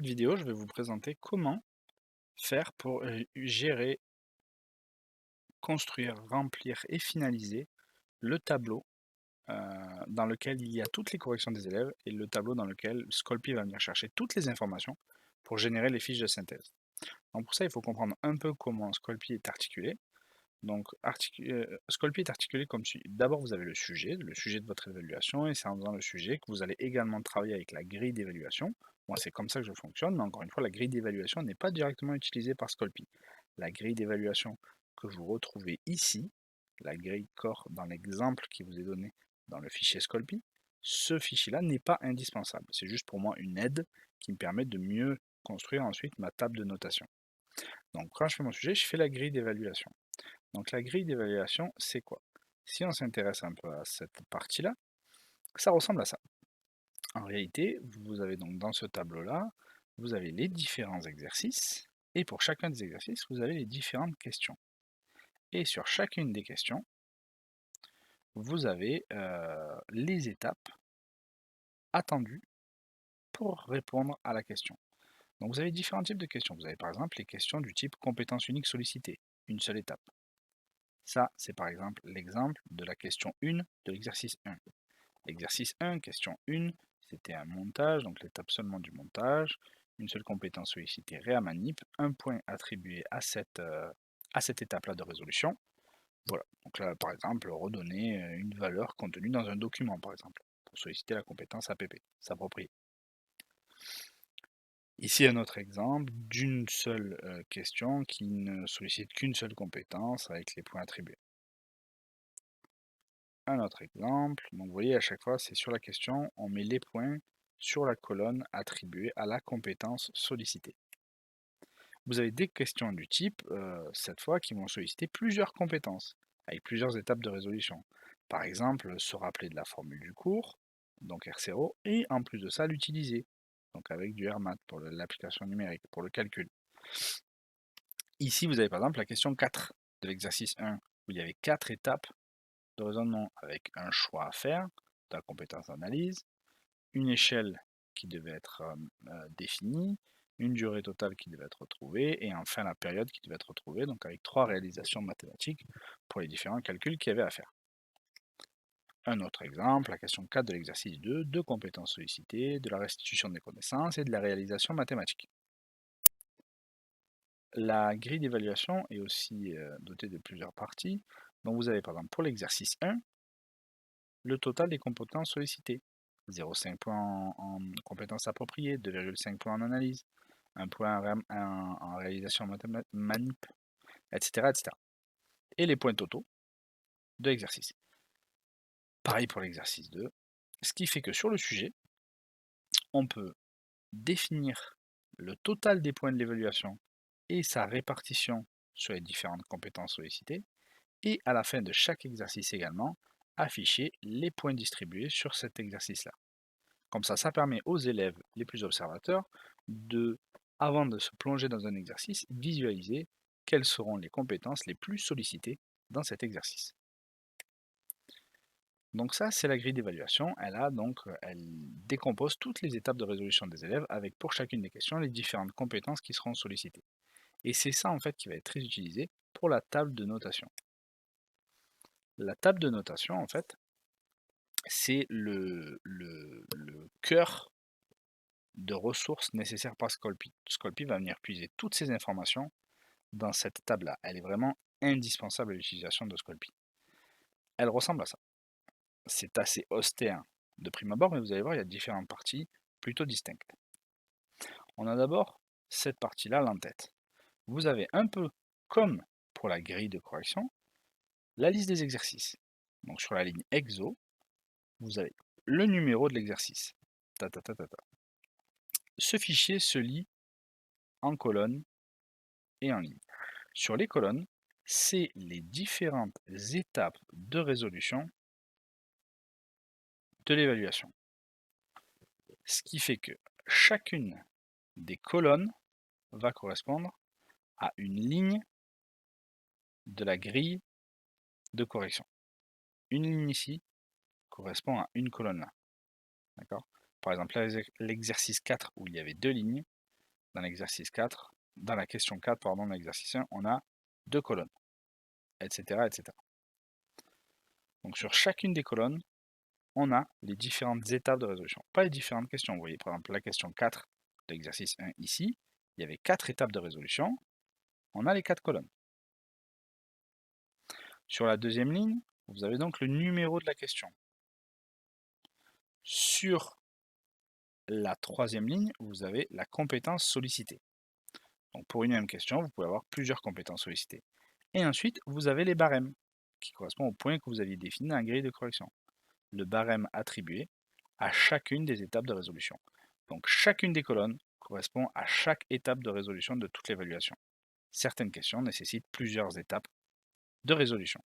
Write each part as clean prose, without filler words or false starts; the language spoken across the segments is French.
cette vidéo, je vais vous présenter comment faire pour gérer, construire, remplir et finaliser le tableau euh, dans lequel il y a toutes les corrections des élèves et le tableau dans lequel Scolpi va venir chercher toutes les informations pour générer les fiches de synthèse. Donc pour ça, il faut comprendre un peu comment Scolpi est articulé. Donc Scolpi est articulé comme suit. D'abord, vous avez le sujet de votre évaluation, et c'est en faisant le sujet que vous allez également travailler avec la grille d'évaluation. Moi, c'est comme ça que je fonctionne, mais encore une fois, la grille d'évaluation n'est pas directement utilisée par Scolpi. La grille d'évaluation que vous retrouvez ici, la grille corps dans l'exemple qui vous est donné dans le fichier Scolpi, ce fichier-là n'est pas indispensable. C'est juste pour moi une aide qui me permet de mieux construire ensuite ma table de notation. Donc quand je fais mon sujet, je fais la grille d'évaluation. Donc la grille d'évaluation, c'est quoi? Si on s'intéresse un peu à cette partie-là, ça ressemble à ça. En réalité, vous avez donc dans ce tableau-là, vous avez les différents exercices, et pour chacun des exercices, vous avez les différentes questions. Et sur chacune des questions, vous avez les étapes attendues pour répondre à la question. Donc vous avez différents types de questions. Vous avez par exemple les questions du type compétence unique sollicitée, une seule étape. Ça, c'est par exemple l'exemple de la question 1 de l'exercice 1. L'exercice 1, question 1, c'était un montage, donc l'étape seulement du montage, une seule compétence sollicitée réamanip, un point attribué à cette étape-là de résolution. Voilà, donc là, par exemple, redonner une valeur contenue dans un document, par exemple, pour solliciter la compétence APP, s'approprier. Ici, un autre exemple d'une seule question qui ne sollicite qu'une seule compétence avec les points attribués. Un autre exemple, donc vous voyez à chaque fois c'est sur la question, on met les points sur la colonne attribuée à la compétence sollicitée. Vous avez des questions du type, cette fois, qui vont solliciter plusieurs compétences, avec plusieurs étapes de résolution. Par exemple, se rappeler de la formule du cours, donc R0, et en plus de ça l'utiliser, donc avec du RMAT pour l'application numérique, pour le calcul. Ici, vous avez par exemple la question 4 de l'exercice 1, où il y avait 4 étapes de raisonnement avec un choix à faire, de la compétence d'analyse, une échelle qui devait être définie, une durée totale qui devait être retrouvée, et enfin la période qui devait être retrouvée, donc avec 3 réalisations mathématiques pour les différents calculs qu'il y avait à faire. Un autre exemple, la question 4 de l'exercice 2, de compétences sollicitées, de la restitution des connaissances et de la réalisation mathématique. La grille d'évaluation est aussi dotée de plusieurs parties. Donc vous avez par exemple pour l'exercice 1, le total des compétences sollicitées. 0,5 points en compétences appropriées, 2,5 points en analyse, 1 point en réalisation manip, etc., etc. Et les points totaux de l'exercice. Pareil pour l'exercice 2. Ce qui fait que sur le sujet, on peut définir le total des points de l'évaluation et sa répartition sur les différentes compétences sollicitées. Et à la fin de chaque exercice également, afficher les points distribués sur cet exercice-là. Comme ça permet aux élèves les plus observateurs de, avant de se plonger dans un exercice, visualiser quelles seront les compétences les plus sollicitées dans cet exercice. Donc ça, c'est la grille d'évaluation. Elle décompose toutes les étapes de résolution des élèves avec pour chacune des questions les différentes compétences qui seront sollicitées. Et c'est ça en fait qui va être très utilisé pour la table de notation. La table de notation, en fait, c'est le cœur de ressources nécessaires par Scolpi. Scolpi va venir puiser toutes ces informations dans cette table-là. Elle est vraiment indispensable à l'utilisation de Scolpi. Elle ressemble à ça. C'est assez austère de prime abord, mais vous allez voir, il y a différentes parties plutôt distinctes. On a d'abord cette partie-là, l'en-tête. Vous avez un peu comme pour la grille de correction, la liste des exercices. Donc sur la ligne exo, vous avez le numéro de l'exercice. Ce fichier se lit en colonne et en ligne. Sur les colonnes, c'est les différentes étapes de résolution de l'évaluation. Ce qui fait que chacune des colonnes va correspondre à une ligne de la grille de correction. Une ligne ici correspond à une colonne là. D'accord? Par exemple, l'exercice 4 où il y avait deux lignes, dans l'exercice 4, dans la question 4, pardon, de l'exercice 1, on a 2 colonnes, etc., etc. Donc sur chacune des colonnes, on a les différentes étapes de résolution, pas les différentes questions. Vous voyez par exemple la question 4 de l'exercice 1 ici, il y avait 4 étapes de résolution, on a les 4 colonnes. Sur la deuxième ligne, vous avez donc le numéro de la question. Sur la troisième ligne, vous avez la compétence sollicitée. Donc pour une même question, vous pouvez avoir plusieurs compétences sollicitées. Et ensuite, vous avez les barèmes, qui correspondent au point que vous aviez défini dans la grille de correction. Le barème attribué à chacune des étapes de résolution. Donc chacune des colonnes correspond à chaque étape de résolution de toute l'évaluation. Certaines questions nécessitent plusieurs étapes de résolution.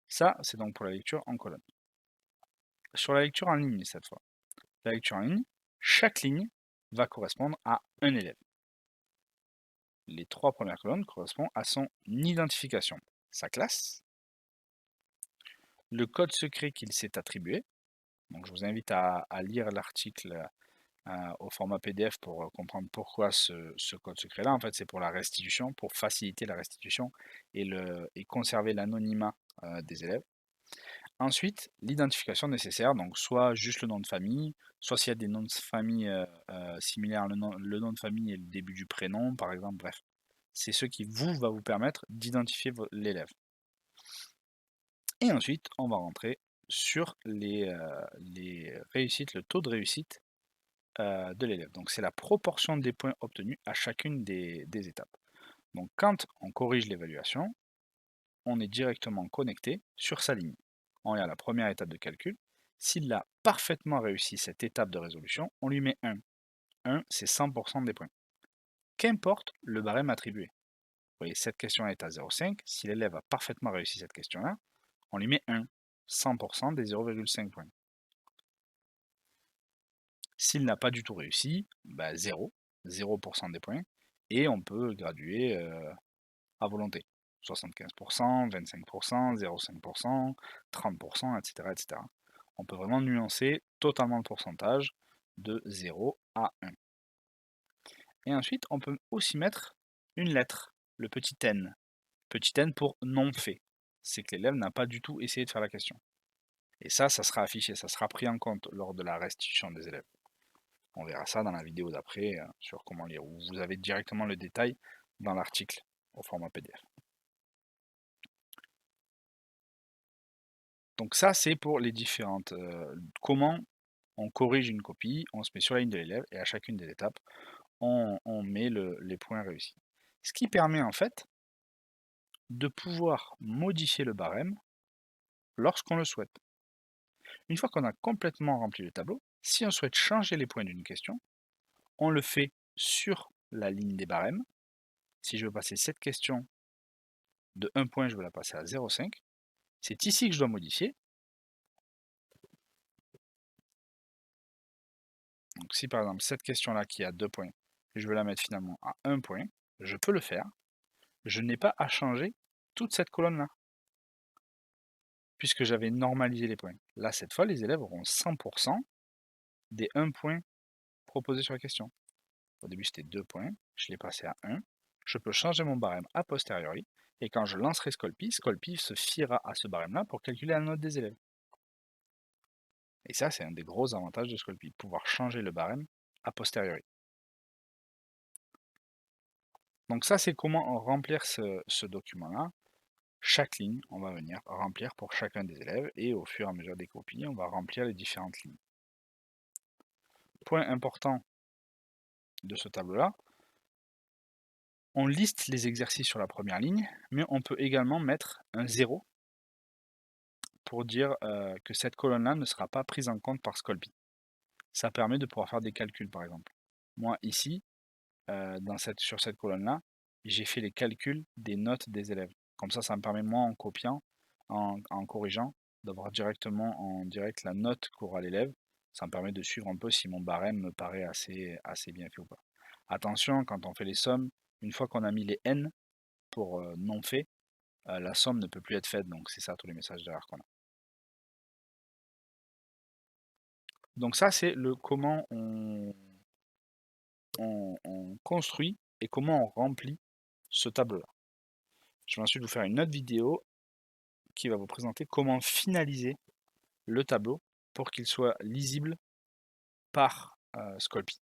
Ça, c'est donc pour la lecture en colonne. Sur la lecture en ligne, cette fois. La lecture en ligne, chaque ligne va correspondre à un élève. Les 3 premières colonnes correspondent à son identification, sa classe, le code secret qu'il s'est attribué. Donc je vous invite à lire l'article au format PDF pour comprendre pourquoi ce code secret-là. En fait, c'est pour la restitution, pour faciliter la restitution et conserver l'anonymat des élèves. Ensuite, l'identification nécessaire, donc soit juste le nom de famille, soit s'il y a des noms de famille similaires, le nom de famille et le début du prénom, par exemple, bref. C'est ce qui va vous permettre d'identifier l'élève. Et ensuite, on va rentrer sur les réussites, le taux de réussite de l'élève. Donc c'est la proportion des points obtenus à chacune des étapes. Donc quand on corrige l'évaluation, on est directement connecté sur sa ligne. On regarde la première étape de calcul. S'il a parfaitement réussi cette étape de résolution, on lui met 1. 1, c'est 100% des points. Qu'importe le barème attribué. Vous voyez, cette question est à 0,5. Si l'élève a parfaitement réussi cette question-là, on lui met 1. 100% des 0,5 points. S'il n'a pas du tout réussi, 0. 0% des points. Et on peut graduer à volonté. 75%, 25%, 0,5%, 30%, etc., etc. On peut vraiment nuancer totalement le pourcentage de 0 à 1. Et ensuite, on peut aussi mettre une lettre, le petit n. Petit n pour non fait. C'est que l'élève n'a pas du tout essayé de faire la question. Et ça sera affiché, ça sera pris en compte lors de la restitution des élèves. On verra ça dans la vidéo d'après sur comment lire. Vous avez directement le détail dans l'article au format PDF. Donc ça, c'est pour les différentes... comment on corrige une copie, on se met sur la ligne de l'élève et à chacune des étapes, on met les points réussis. Ce qui permet en fait de pouvoir modifier le barème lorsqu'on le souhaite. Une fois qu'on a complètement rempli le tableau, si on souhaite changer les points d'une question, on le fait sur la ligne des barèmes. Si je veux passer cette question de 1 point, je veux la passer à 0,5. C'est ici que je dois modifier. Donc si par exemple cette question-là qui a 2 points, je veux la mettre finalement à 1 point, je peux le faire. Je n'ai pas à changer toute cette colonne-là, puisque j'avais normalisé les points. Là, cette fois, les élèves auront 100% des 1 point proposés sur la question. Au début, c'était 2 points, je l'ai passé à 1. Je peux changer mon barème a posteriori, et quand je lancerai Scolpi, Scolpi se fiera à ce barème-là pour calculer la note des élèves. Et ça, c'est un des gros avantages de Scolpi, pouvoir changer le barème a posteriori. Donc ça, c'est comment remplir ce document-là. Chaque ligne, on va venir remplir pour chacun des élèves, et au fur et à mesure des copies, on va remplir les différentes lignes. Point important de ce tableau-là, on liste les exercices sur la première ligne, mais on peut également mettre un 0 pour dire que cette colonne-là ne sera pas prise en compte par Scolpi. Ça permet de pouvoir faire des calculs, par exemple. Moi, ici, sur cette colonne-là, j'ai fait les calculs des notes des élèves. Comme ça me permet, moi, en copiant, en corrigeant, d'avoir directement en direct la note qu'aura l'élève. Ça me permet de suivre un peu si mon barème me paraît assez bien fait ou pas. Attention, quand on fait les sommes, une fois qu'on a mis les n pour non fait, la somme ne peut plus être faite. Donc c'est ça tous les messages d'erreur qu'on a. Donc ça, c'est le comment construit et comment on remplit ce tableau-là. Je vais ensuite vous faire une autre vidéo qui va vous présenter comment finaliser le tableau pour qu'il soit lisible par Scolpy.